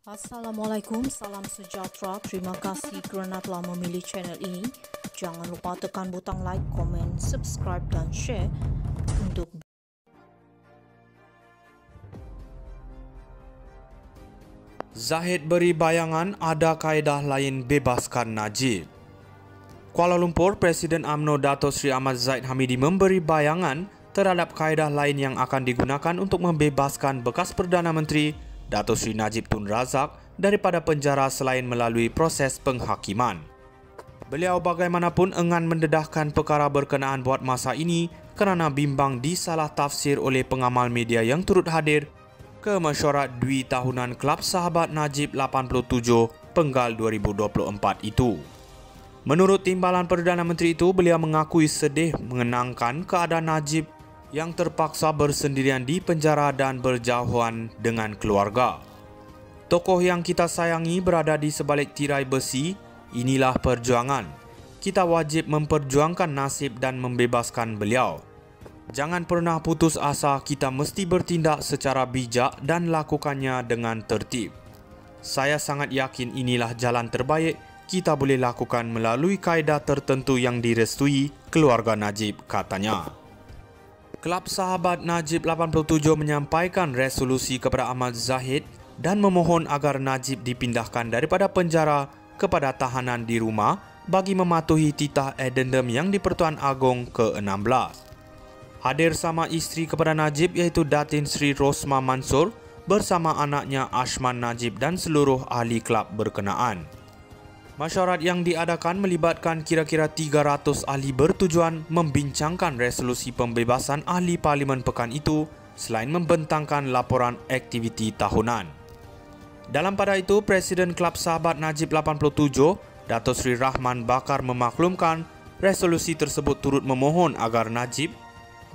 Assalamualaikum, salam sejahtera. Terima kasih kerana telah memilih channel ini. Jangan lupa tekan butang like, komen, subscribe dan share untuk Zahid beri bayangan ada kaedah lain bebaskan Najib. Kuala Lumpur, Presiden UMNO Dato' Sri Ahmad Zahid Hamidi memberi bayangan terhadap kaedah lain yang akan digunakan untuk membebaskan bekas Perdana Menteri Dato' Sri Najib Tun Razak daripada penjara selain melalui proses penghakiman. Beliau bagaimanapun enggan mendedahkan perkara berkenaan buat masa ini kerana bimbang disalah tafsir oleh pengamal media yang turut hadir ke mesyuarat dwi tahunan Kelab Sahabat Najib 87 Penggal 2024 itu. Menurut timbalan Perdana Menteri itu, beliau mengakui sedih mengenangkan keadaan Najib yang terpaksa bersendirian di penjara dan berjauhan dengan keluarga. Tokoh yang kita sayangi berada di sebalik tirai besi, inilah perjuangan. Kita wajib memperjuangkan nasib dan membebaskan beliau. Jangan pernah putus asa, kita mesti bertindak secara bijak dan lakukannya dengan tertib. Saya sangat yakin inilah jalan terbaik kita boleh lakukan melalui kaedah tertentu yang direstui keluarga Najib, katanya. Kelab Sahabat Najib 87 menyampaikan resolusi kepada Ahmad Zahid dan memohon agar Najib dipindahkan daripada penjara kepada tahanan di rumah bagi mematuhi titah addendum yang di-Pertuan Agong ke-16. Hadir sama isteri kepada Najib iaitu Datin Sri Rosma Mansur bersama anaknya Ashman Najib dan seluruh ahli kelab berkenaan. Mesyuarat yang diadakan melibatkan kira-kira 300 ahli bertujuan membincangkan resolusi pembebasan ahli Parlimen pekan itu selain membentangkan laporan aktiviti tahunan. Dalam pada itu, Presiden Kelab Sahabat Najib 87, Dato' Sri Rahman Bakar memaklumkan resolusi tersebut turut memohon agar Najib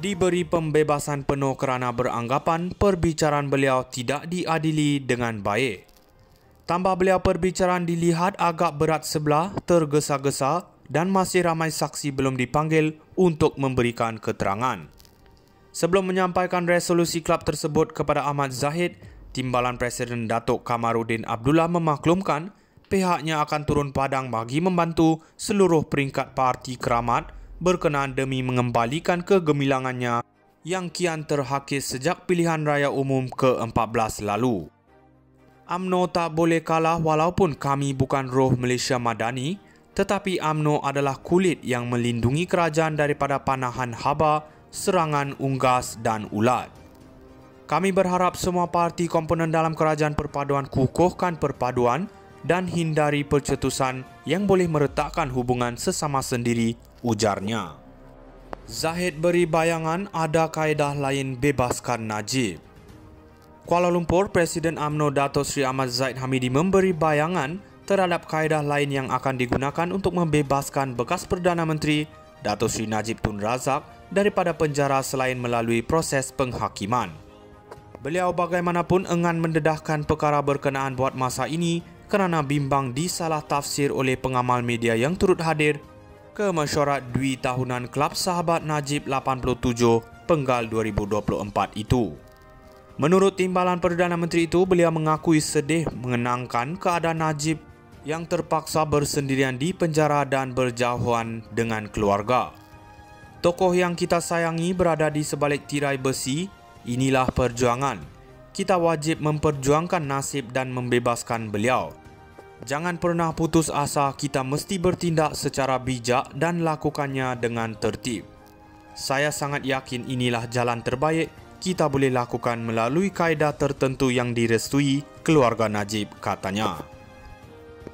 diberi pembebasan penuh kerana beranggapan perbicaraan beliau tidak diadili dengan baik. Tambah beliau, perbicaraan dilihat agak berat sebelah, tergesa-gesa dan masih ramai saksi belum dipanggil untuk memberikan keterangan. Sebelum menyampaikan resolusi kelab tersebut kepada Ahmad Zahid, Timbalan Presiden Datuk Kamarudin Abdullah memaklumkan pihaknya akan turun padang bagi membantu seluruh peringkat parti keramat berkenaan demi mengembalikan kegemilangannya yang kian terhakis sejak pilihan raya umum ke-14 lalu. UMNO tak boleh kalah walaupun kami bukan roh Malaysia Madani, tetapi UMNO adalah kulit yang melindungi kerajaan daripada panahan haba, serangan unggas dan ulat. Kami berharap semua parti komponen dalam kerajaan perpaduan kukuhkan perpaduan dan hindari percetusan yang boleh meretakkan hubungan sesama sendiri, ujarnya. Zahid beri bayangan ada kaedah lain bebaskan Najib. Kuala Lumpur, Presiden UMNO Dato' Sri Ahmad Zahid Hamidi memberi bayangan terhadap kaedah lain yang akan digunakan untuk membebaskan bekas Perdana Menteri Dato' Sri Najib Tun Razak daripada penjara selain melalui proses penghakiman. Beliau bagaimanapun enggan mendedahkan perkara berkenaan buat masa ini kerana bimbang disalah tafsir oleh pengamal media yang turut hadir ke mesyuarat dwi tahunan Kelab Sahabat Najib 87 Penggal 2024 itu. Menurut timbalan Perdana Menteri itu, beliau mengakui sedih mengenangkan keadaan Najib yang terpaksa bersendirian di penjara dan berjauhan dengan keluarga. Tokoh yang kita sayangi berada di sebalik tirai besi, inilah perjuangan. Kita wajib memperjuangkan nasib dan membebaskan beliau. Jangan pernah putus asa, kita mesti bertindak secara bijak dan lakukannya dengan tertib. Saya sangat yakin inilah jalan terbaik kita boleh lakukan melalui kaedah tertentu yang direstui keluarga Najib, katanya.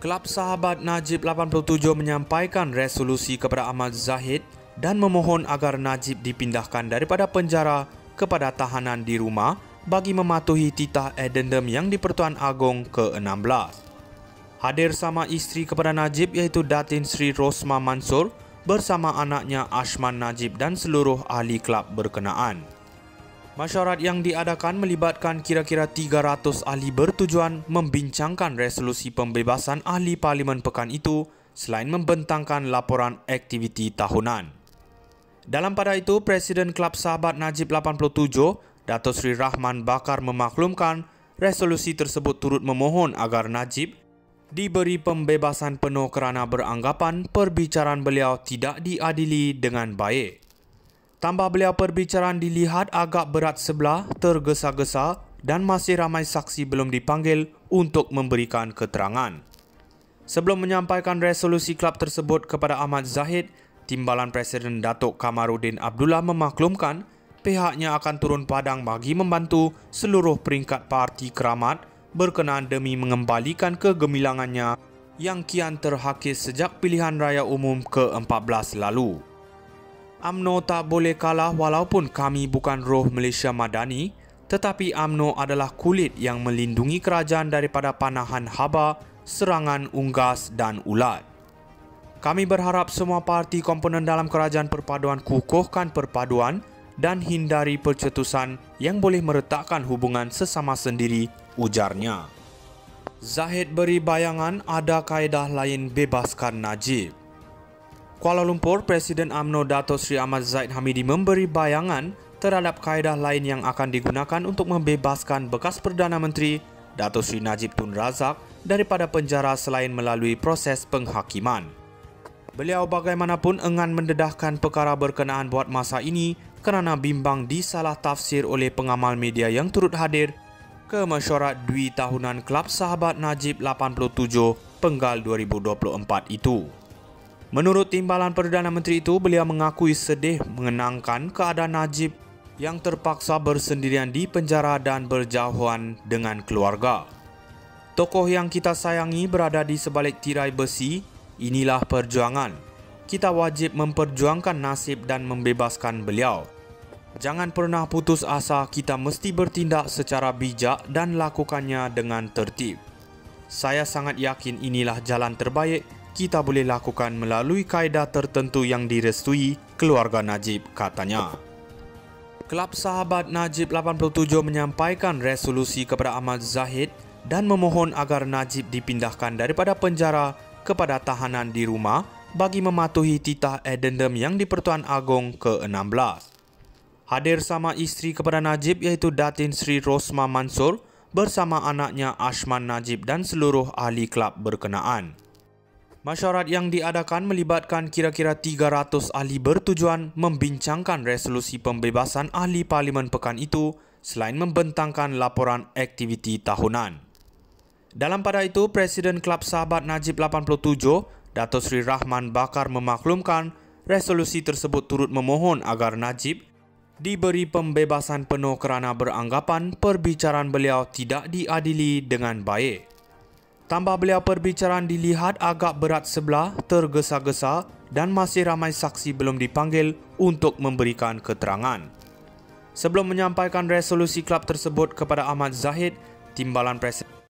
Kelab Sahabat Najib 87 menyampaikan resolusi kepada Ahmad Zahid dan memohon agar Najib dipindahkan daripada penjara kepada tahanan di rumah bagi mematuhi titah addendum yang di-Pertuan Agong ke-16. Hadir sama isteri kepada Najib iaitu Datin Sri Rosma Mansur bersama anaknya Ashman Najib dan seluruh ahli kelab berkenaan. Mesyuarat yang diadakan melibatkan kira-kira 300 ahli bertujuan membincangkan resolusi pembebasan ahli Parlimen pekan itu selain membentangkan laporan aktiviti tahunan. Dalam pada itu, Presiden Kelab Sahabat Najib 87, Dato' Sri Rahman Bakar memaklumkan resolusi tersebut turut memohon agar Najib diberi pembebasan penuh kerana beranggapan perbicaraan beliau tidak diadili dengan baik. Tambah beliau, perbicaraan dilihat agak berat sebelah, tergesa-gesa dan masih ramai saksi belum dipanggil untuk memberikan keterangan. Sebelum menyampaikan resolusi kelab tersebut kepada Ahmad Zahid, Timbalan Presiden Datuk Kamarudin Abdullah memaklumkan pihaknya akan turun padang bagi membantu seluruh peringkat parti keramat berkenaan demi mengembalikan kegemilangannya yang kian terhakis sejak pilihan raya umum ke-14 lalu. UMNO tak boleh kalah walaupun kami bukan roh Malaysia Madani, tetapi UMNO adalah kulit yang melindungi kerajaan daripada panahan haba, serangan unggas dan ulat. Kami berharap semua parti komponen dalam kerajaan perpaduan kukuhkan perpaduan dan hindari percetusan yang boleh meretakkan hubungan sesama sendiri, ujarnya. Zahid beri bayangan ada kaedah lain bebaskan Najib. Kuala Lumpur, Presiden UMNO Dato' Sri Ahmad Zahid Hamidi memberi bayangan terhadap kaedah lain yang akan digunakan untuk membebaskan bekas Perdana Menteri Dato' Sri Najib Tun Razak daripada penjara selain melalui proses penghakiman. Beliau bagaimanapun enggan mendedahkan perkara berkenaan buat masa ini kerana bimbang disalah tafsir oleh pengamal media yang turut hadir ke mesyuarat dwi tahunan Kelab Sahabat Najib 87 Penggal 2024 itu. Menurut Timbalan Perdana Menteri itu, beliau mengakui sedih mengenangkan keadaan Najib yang terpaksa bersendirian di penjara dan berjauhan dengan keluarga. Tokoh yang kita sayangi berada di sebalik tirai besi, inilah perjuangan. Kita wajib memperjuangkan nasib dan membebaskan beliau. Jangan pernah putus asa, kita mesti bertindak secara bijak dan lakukannya dengan tertib. Saya sangat yakin inilah jalan terbaik kita boleh lakukan melalui kaedah tertentu yang direstui keluarga Najib, katanya. Kelab Sahabat Najib 87 menyampaikan resolusi kepada Ahmad Zahid dan memohon agar Najib dipindahkan daripada penjara kepada tahanan di rumah bagi mematuhi titah addendum yang di-Pertuan Agong ke-16. Hadir sama isteri kepada Najib iaitu Datin Sri Rosma Mansur bersama anaknya Ashman Najib dan seluruh ahli kelab berkenaan. Mesyuarat yang diadakan melibatkan kira-kira 300 ahli bertujuan membincangkan resolusi pembebasan ahli parlimen pekan itu selain membentangkan laporan aktiviti tahunan. Dalam pada itu, Presiden Kelab Sahabat Najib 87, Dato' Sri Rahman Bakar memaklumkan resolusi tersebut turut memohon agar Najib diberi pembebasan penuh kerana beranggapan perbicaraan beliau tidak diadili dengan baik. Tambah beliau, perbicaraan dilihat agak berat sebelah, tergesa-gesa dan masih ramai saksi belum dipanggil untuk memberikan keterangan. Sebelum menyampaikan resolusi kelab tersebut kepada Ahmad Zahid, Timbalan Presiden